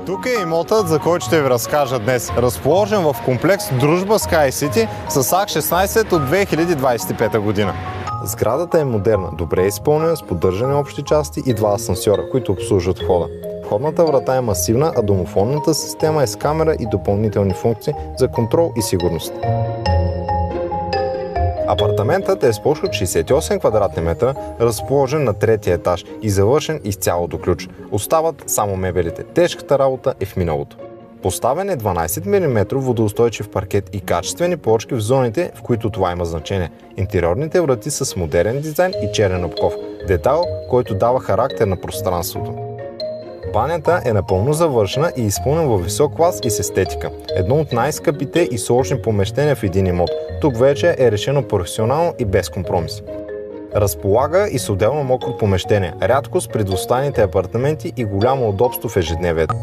Тук е имотът, за който ще ви разкажа днес. Разположен в комплекс Дружба Sky City с Акт 16 от 2025 година. Сградата е модерна, добре изпълнена, с поддържани общи части и два асансьора, които обслужват входа. Входната врата е масивна, а домофонната система е с камера и допълнителни функции за контрол и сигурност. Апартаментът е с площ от 68 квадратни метра, разположен на третия етаж и завършен изцяло до ключ. Остават само мебелите. Тежката работа е в миналото. Поставен е 12 мм водоустойчив паркет и качествени плочки в зоните, в които това има значение. Интериорните врати са с модерен дизайн и черен обков. Детайл, който дава характер на пространството. Банята е напълно завършена и изпълнена във висок клас и с естетика. Едно от най-скъпите и сложни помещения в един имот. Тук вече е решено професионално и без компромиси. Разполага и с отделно мокро помещение, рядко с при двустайните апартаменти и голямо удобство в ежедневието.